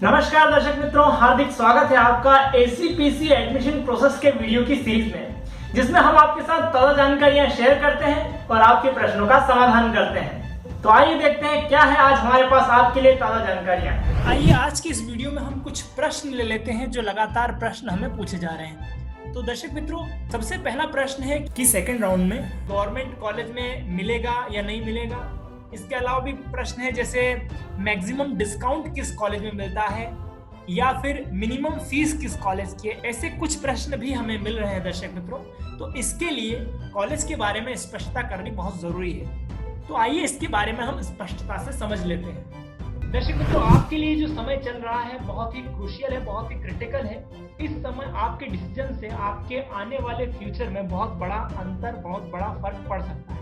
नमस्कार दर्शक मित्रों, हार्दिक स्वागत है आपका एसीपीसी एडमिशन प्रोसेस के वीडियो की सीरीज में, जिसमें हम आपके साथ ताज़ा जानकारियां शेयर करते हैं और आपके प्रश्नों का समाधान करते हैं। तो आइए देखते हैं क्या है आज हमारे पास आपके लिए ताज़ा जानकारियां। आइए आज की इस वीडियो में हम कुछ प्रश्न ले लेते हैं जो लगातार प्रश्न हमें पूछे जा रहे हैं। तो दर्शक मित्रों, सबसे पहला प्रश्न है कि सेकेंड राउंड में गवर्नमेंट कॉलेज में मिलेगा या नहीं मिलेगा। इसके अलावा भी प्रश्न है जैसे मैक्सिमम डिस्काउंट किस कॉलेज में मिलता है या फिर मिनिमम फीस किस कॉलेज की है। ऐसे कुछ प्रश्न भी हमें मिल रहे हैं दर्शक मित्रों। तो इसके लिए कॉलेज के बारे में स्पष्टता करनी बहुत जरूरी है। तो आइए इसके बारे में हम स्पष्टता से समझ लेते हैं। दर्शक मित्रों, आपके लिए जो समय चल रहा है बहुत ही क्रूशियल है, बहुत ही क्रिटिकल है। इस समय आपके डिसीजन से आपके आने वाले फ्यूचर में बहुत बड़ा अंतर, बहुत बड़ा फर्क पड़ सकता है।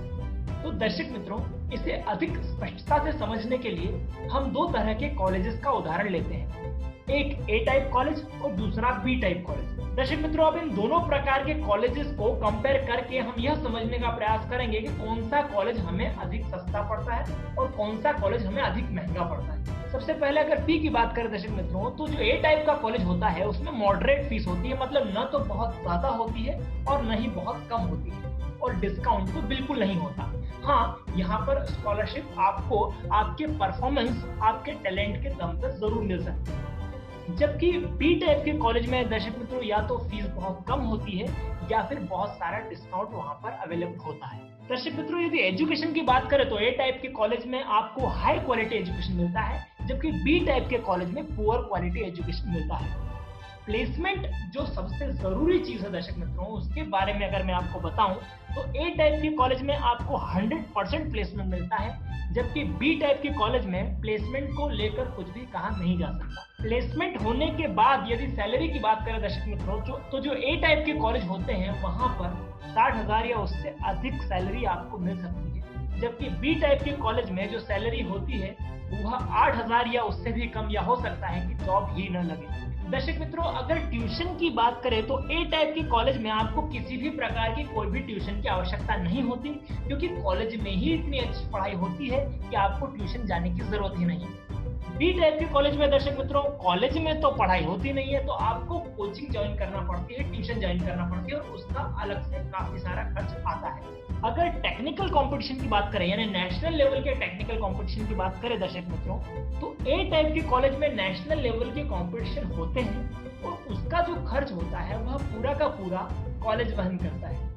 तो दर्शक मित्रों, इसे अधिक स्पष्टता से समझने के लिए हम दो तरह के कॉलेजेस का उदाहरण लेते हैं, एक ए टाइप कॉलेज और दूसरा बी टाइप कॉलेज। दर्शक मित्रों, अब इन दोनों प्रकार के कॉलेजेस को कंपेयर करके हम यह समझने का प्रयास करेंगे कि कौन सा कॉलेज हमें अधिक सस्ता पड़ता है और कौन सा कॉलेज हमें अधिक महंगा पड़ता है। सबसे पहले अगर फी की बात करें दर्शक मित्रों, तो जो ए टाइप का कॉलेज होता है उसमें मॉडरेट फीस होती है, मतलब न तो बहुत ज्यादा होती है और न ही बहुत कम होती है, और डिस्काउंट तो बिल्कुल नहीं होता। हाँ, यहाँ पर स्कॉलरशिप आपको आपके परफॉर्मेंस, आपके टैलेंट के दम पर जरूर मिल सकती है। जबकि बी टाइप के कॉलेज में दर्शक मित्रों या तो फीस बहुत कम होती है या फिर बहुत सारा डिस्काउंट वहाँ पर अवेलेबल होता है। दर्शक मित्रों, यदि एजुकेशन की बात करें तो ए टाइप के कॉलेज में आपको हाई क्वालिटी एजुकेशन मिलता है, जबकि बी टाइप के कॉलेज में पुअर क्वालिटी एजुकेशन मिलता है। प्लेसमेंट जो सबसे जरूरी चीज है दर्शक मित्रों, उसके बारे में अगर मैं आपको बताऊं तो ए टाइप के कॉलेज में आपको 100% प्लेसमेंट मिलता है, जबकि बी टाइप के कॉलेज में प्लेसमेंट को लेकर कुछ भी कहा नहीं जा सकता। प्लेसमेंट होने के बाद यदि सैलरी की बात करें दर्शक मित्रों, तो जो ए टाइप के कॉलेज होते हैं वहां पर 60,000 या उससे अधिक सैलरी आपको मिल सकती है, जबकि बी टाइप के कॉलेज में जो सैलरी होती है वह 8,000 या उससे भी कम, या हो सकता है कि जॉब ही न लगे। दर्शक मित्रों, अगर ट्यूशन की बात करें तो ए टाइप के कॉलेज में आपको किसी भी प्रकार की कोई भी ट्यूशन की आवश्यकता नहीं होती, क्योंकि कॉलेज में ही इतनी अच्छी पढ़ाई होती है कि आपको ट्यूशन जाने की जरूरत ही नहीं। बी टाइप के कॉलेज में दर्शक मित्रों, कॉलेज में तो पढ़ाई होती नहीं है, तो आपको कोचिंग ज्वाइन करना पड़ती है, ट्यूशन ज्वाइन करना पड़ती है, और उसका अलग से काफी सारा खर्च आता है। अगर टेक्निकल कंपटीशन की बात करें, यानी नेशनल लेवल के टेक्निकल कंपटीशन की बात करें दर्शक मित्रों, तो ए टाइप के कॉलेज में नेशनल लेवल के कंपटीशन होते हैं और उसका जो खर्च होता है वह पूरा का पूरा कॉलेज वहन करता है।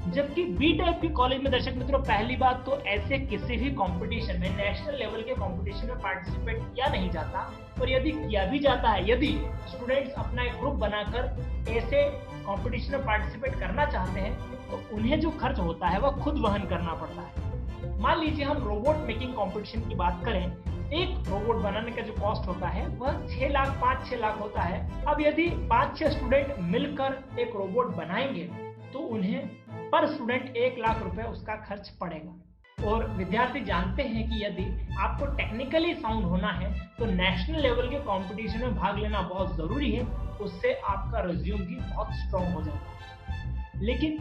जबकि बी टाइप के कॉलेज में दर्शक मित्रों, पहली बात तो ऐसे किसी भी कंपटीशन में, नेशनल लेवल के कंपटीशन में पार्टिसिपेट किया नहीं जाता, और यदि किया भी जाता है, यदि स्टूडेंट्स अपना एक ग्रुप बनाकर ऐसे कंपटीशन में पार्टिसिपेट करना चाहते हैं, तो उन्हें जो खर्च होता है वह खुद वहन करना पड़ता है। मान लीजिए हम रोबोट मेकिंग कंपटीशन की बात करें, एक रोबोट बनाने का जो कॉस्ट होता है वह 6 लाख 5-6 लाख होता है। अब यदि 5-6 स्टूडेंट मिलकर एक रोबोट बनाएंगे तो उन्हें पर स्टूडेंट 1 लाख रुपए उसका खर्च पड़ेगा। और विद्यार्थी जानते हैं कि यदि आपको टेक्निकली साउंड होना है तो नेशनल लेवल के कंपटीशन में भाग लेना बहुत जरूरी है, उससे आपका रिज्यूम भी बहुत स्ट्रॉन्ग हो जाता है। लेकिन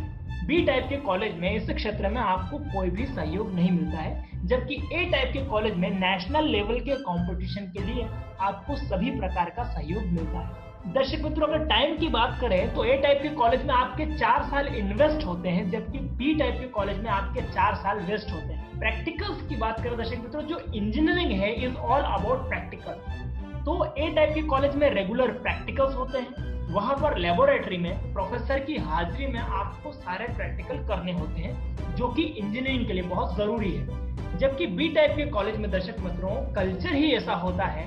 बी टाइप के कॉलेज में इस क्षेत्र में आपको कोई भी सहयोग नहीं मिलता है, जबकि ए टाइप के कॉलेज में नेशनल लेवल के कंपटीशन के लिए आपको सभी प्रकार का सहयोग मिलता है। दर्शक मित्रों, अगर टाइम की बात करें तो ए टाइप के कॉलेज में आपके 4 साल इन्वेस्ट होते हैं, जबकि बी टाइप के कॉलेज में आपके 4 साल वेस्ट होते हैं। प्रैक्टिकल्स की बात करें दर्शक मित्रों, जो इंजीनियरिंग है इज ऑल अबाउट प्रैक्टिकल। तो ए टाइप के कॉलेज में रेगुलर प्रैक्टिकल्स होते हैं, वहां पर लेबोरेटरी में प्रोफेसर की हाजिरी में आपको सारे प्रैक्टिकल करने होते हैं, जो कि इंजीनियरिंग के लिए बहुत जरूरी है। जबकि बी टाइप के कॉलेज में दर्शक मित्रों, कल्चर ही ऐसा होता है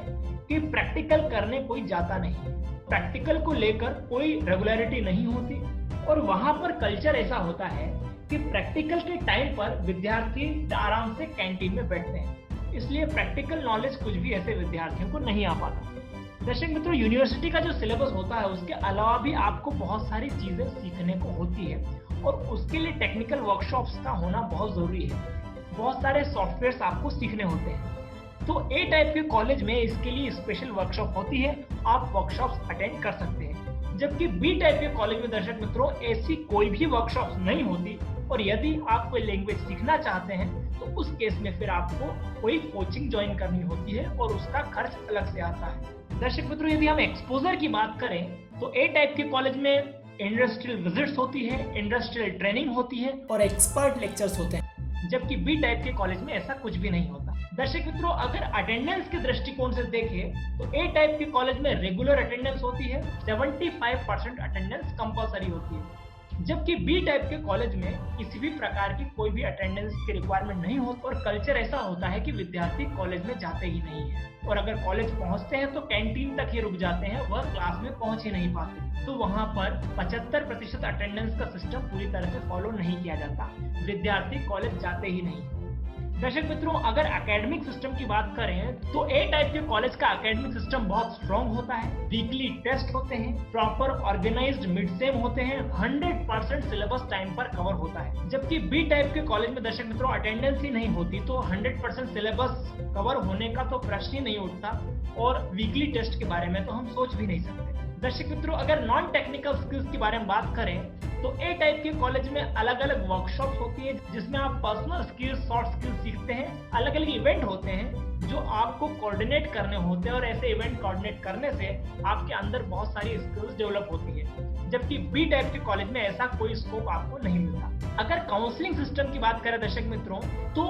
कि प्रैक्टिकल करने कोई जाता नहीं, प्रैक्टिकल को लेकर कोई रेगुलरिटी नहीं होती, और वहां पर कल्चर ऐसा होता है कि प्रैक्टिकल के टाइम पर विद्यार्थी आराम से कैंटीन में बैठते हैं, इसलिए प्रैक्टिकल नॉलेज कुछ भी ऐसे विद्यार्थियों को नहीं आ पाता। दर्शक मित्रों, यूनिवर्सिटी का जो सिलेबस होता है उसके अलावा भी आपको बहुत सारी चीजें सीखने को होती है, और उसके लिए टेक्निकल वर्कशॉप्स का होना बहुत जरूरी है। बहुत सारे सॉफ्टवेयर आपको सीखने होते हैं। तो ए टाइप के कॉलेज में इसके लिए स्पेशल वर्कशॉप होती है, आप वर्कशॉप्स अटेंड कर सकते हैं। जबकि बी टाइप के कॉलेज में दर्शक मित्रों, ऐसी कोई भी वर्कशॉप्स नहीं होती, और यदि आप कोई लैंग्वेज सीखना चाहते हैं तो उस केस में फिर आपको कोई कोचिंग ज्वाइन करनी होती है और उसका खर्च अलग से आता है। दर्शक मित्रों, यदि हम एक्सपोजर की बात करें तो ए टाइप के कॉलेज में इंडस्ट्रियल विजिट्स होती है, इंडस्ट्रियल ट्रेनिंग होती है और एक्सपर्ट लेक्चर्स होते हैं, जबकि बी टाइप के कॉलेज में ऐसा कुछ भी नहीं होता। दर्शक मित्रों, अगर अटेंडेंस के दृष्टिकोण से देखें तो ए टाइप के कॉलेज में रेगुलर अटेंडेंस होती है, 75% अटेंडेंस कंपलसरी होती है, जबकि बी टाइप के कॉलेज में किसी भी प्रकार की कोई भी अटेंडेंस की रिक्वायरमेंट नहीं होती और कल्चर ऐसा होता है कि विद्यार्थी कॉलेज में जाते ही नहीं है और अगर कॉलेज पहुंचते हैं तो कैंटीन तक ही रुक जाते हैं, वह क्लास में पहुंच ही नहीं पाते। तो वहां पर 75% अटेंडेंस का सिस्टम पूरी तरह से फॉलो नहीं किया जाता, विद्यार्थी कॉलेज जाते ही नहीं। दर्शक मित्रों, अगर एकेडमिक सिस्टम की बात करें तो ए टाइप के कॉलेज का एकेडमिक सिस्टम बहुत स्ट्रॉन्ग होता है, वीकली टेस्ट होते हैं, प्रॉपर ऑर्गेनाइज्ड मिड सेम होते हैं, 100% सिलेबस टाइम पर कवर होता है, जबकि बी टाइप के कॉलेज में दर्शक मित्रों अटेंडेंस ही नहीं होती तो 100% सिलेबस कवर होने का तो प्रश्न ही नहीं उठता और वीकली टेस्ट के बारे में तो हम सोच भी नहीं सकते। दर्शक मित्रों, अगर नॉन टेक्निकल स्किल्स के बारे में बात करें तो ए टाइप के कॉलेज में अलग अलग वर्कशॉप्स होती है जिसमें आप पर्सनल स्किल्स, सॉफ्ट स्किल्स सीखते हैं, अलग अलग इवेंट होते हैं जो आपको कोऑर्डिनेट करने होते हैं और ऐसे इवेंट कोऑर्डिनेट करने से आपके अंदर बहुत सारी स्किल्स डेवलप होती है, जबकि बी टाइप के कॉलेज में ऐसा कोई स्कोप आपको नहीं मिलता। अगर काउंसलिंग सिस्टम की बात करें दर्शक मित्रों तो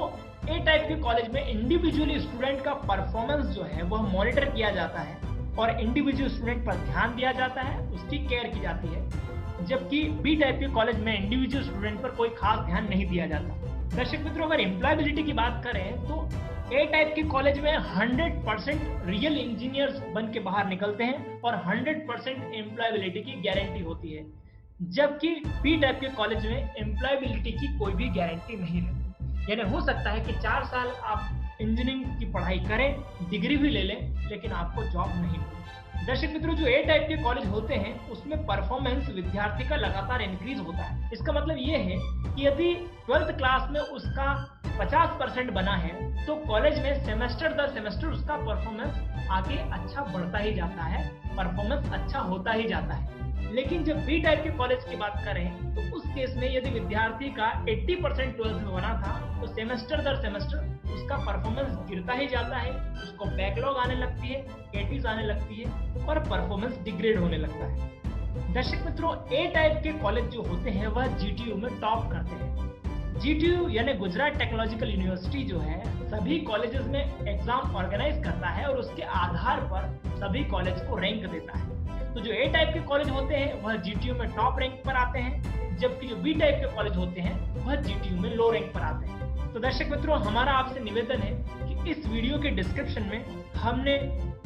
ए टाइप के कॉलेज में इंडिविजुअली स्टूडेंट का परफॉर्मेंस जो है वह मॉनिटर किया जाता है और इंडिविजुअल स्टूडेंट पर ध्यान दिया जाता है, उसकी केयर की जाती है, जबकि बी टाइप के कॉलेज में इंडिविजुअल स्टूडेंट पर कोई खास ध्यान नहीं दिया जाता। दर्शक मित्रों, अगर एम्प्लॉयबिलिटी की बात करें तो ए टाइप के कॉलेज में 100% रियल इंजीनियर्स बन के बाहर निकलते हैं और 100% एम्प्लॉयबिलिटी की गारंटी होती है, जबकि बी टाइप के कॉलेज में एम्प्लॉयबिलिटी की कोई भी गारंटी नहीं रहती। यानी हो सकता है कि 4 साल आप इंजीनियरिंग की पढ़ाई करें, डिग्री भी ले लें, लेकिन आपको जॉब नहीं मिले। दर्शक मित्रों, जो ए टाइप के कॉलेज होते हैं उसमें परफॉर्मेंस विद्यार्थी का लगातार इंक्रीज होता है। इसका मतलब ये है कि यदि 12th क्लास में उसका 50% बना है तो कॉलेज में सेमेस्टर दर सेमेस्टर उसका परफॉर्मेंस आगे अच्छा बढ़ता ही जाता है, परफॉर्मेंस अच्छा होता ही जाता है। लेकिन जब बी टाइप के कॉलेज की बात करें तो उस केस में यदि विद्यार्थी का 80% 12th में बना था तो सेमेस्टर दर सेमेस्टर उसका परफॉर्मेंस गिरता ही जाता है, उसको बैकलॉग आने लगती है, केटीज आने लगती है और परफॉर्मेंस डिग्रेड होने लगता है। दर्शक मित्रों, ए टाइप के कॉलेज जो होते हैं वह जीटीयू में टॉप करते हैं। जीटीयू यानी गुजरात टेक्नोलॉजिकल यूनिवर्सिटी जो है सभी कॉलेजेस में एग्जाम ऑर्गेनाइज करता है और उसके आधार पर सभी कॉलेज को रैंक देता है। तो जो ए टाइप के कॉलेज होते हैं वह जीटीयू में टॉप रैंक पर आते हैं, जबकि जो बी टाइप के कॉलेज होते हैं वह जीटीयू में लो रैंक पर आते हैं। तो दर्शक मित्रों, हमारा आपसे निवेदन है कि इस वीडियो के डिस्क्रिप्शन में हमने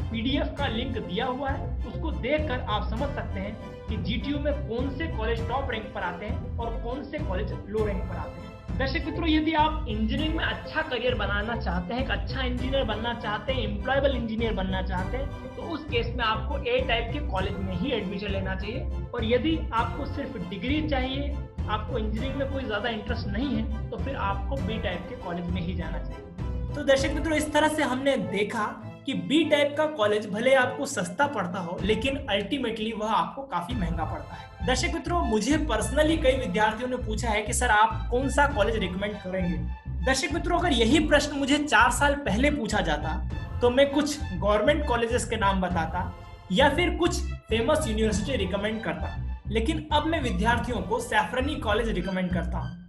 पीडीएफ का लिंक दिया हुआ है, उसको देखकर आप समझ सकते हैं कि जीटीयू में कौन से कॉलेज टॉप रैंक पर आते हैं और कौन से कॉलेज लो रैंक पर आते हैं। दर्शक मित्रों, यदि आप इंजीनियरिंग में अच्छा करियर बनाना चाहते हैं, एक अच्छा इंजीनियर बनना चाहते हैं, एम्प्लॉयबल इंजीनियर बनना चाहते हैं, तो उस केस में आपको ए टाइप के कॉलेज में ही एडमिशन लेना चाहिए। और यदि आपको सिर्फ डिग्री चाहिए, आपको इंजीनियरिंग में कोई ज्यादा इंटरेस्ट नहीं है, तो फिर आपको बी टाइप के कॉलेज में ही जाना चाहिए। तो दर्शक मित्रों, इस तरह से हमने देखा कि बी टाइप का कॉलेज भले आपको सस्ता पड़ता हो लेकिन अल्टीमेटली वह आपको काफी महंगा पड़ता है। दर्शक मित्रों, मुझे पर्सनली कई विद्यार्थियों ने पूछा है कि सर आप कौन सा कॉलेज रिकमेंड करेंगे। दर्शक मित्रों, अगर यही प्रश्न मुझे 4 साल पहले पूछा जाता तो मैं कुछ गवर्नमेंट कॉलेजेस के नाम बताता या फिर कुछ फेमस यूनिवर्सिटी रिकमेंड करता, लेकिन अब मैं विद्यार्थियों को सैफरनी कॉलेज रिकमेंड करता हूँ।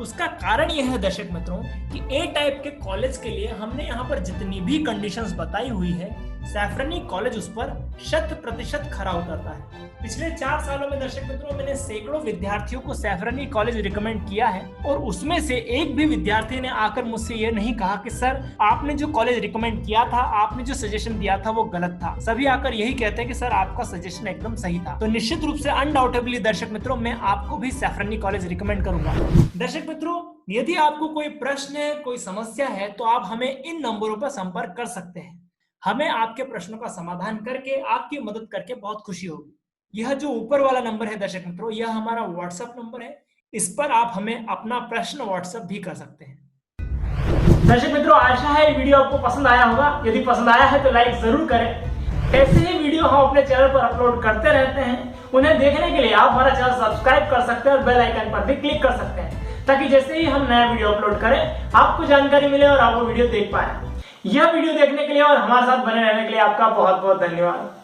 उसका कारण यह है दर्शक मित्रों कि ए टाइप के कॉलेज के लिए हमने यहाँ पर जितनी भी कंडीशंस बताई हुई है, सैफरनी कॉलेज उस पर 100% खरा उतरता है। पिछले 4 सालों में दर्शक मित्रों मैंने सैकड़ों विद्यार्थियों को सैफरनी कॉलेज रिकमेंड किया है और उसमें से एक भी विद्यार्थी ने आकर मुझसे यह नहीं कहा कि सर आपने जो कॉलेज रिकमेंड किया था, आपने जो सजेशन दिया था वो गलत था। सभी आकर यही कहते हैं कि सर आपका सजेशन एकदम सही था। तो निश्चित रूप से अनडाउटेबली दर्शक मित्रों मैं आपको भी सैफरनी कॉलेज रिकमेंड करूंगा। दर्शक मित्रों, यदि आपको कोई प्रश्न है, कोई समस्या है तो आप हमें इन नंबरों पर संपर्क कर सकते हैं। हमें आपके प्रश्नों का समाधान करके, आपकी मदद करके बहुत खुशी होगी। यह जो ऊपर वाला नंबर है दर्शक मित्रों, यह हमारा व्हाट्सएप नंबर है। इस पर आप हमें अपना प्रश्न व्हाट्सएप भी कर सकते हैं। दर्शक मित्रों, आशा है ये वीडियो आपको पसंद आया होगा। यदि पसंद आया है तो लाइक जरूर करें। ऐसे ही वीडियो हम अपने चैनल पर अपलोड करते रहते हैं। उन्हें देखने के लिए आप हमारा चैनल सब्सक्राइब कर सकते हैं और बेल आइकन पर भी क्लिक कर सकते हैं, ताकि जैसे ही हम नया वीडियो अपलोड करें आपको जानकारी मिले और आप वो वीडियो देख पाए। यह वीडियो देखने के लिए और हमारे साथ बने रहने के लिए आपका बहुत बहुत धन्यवाद।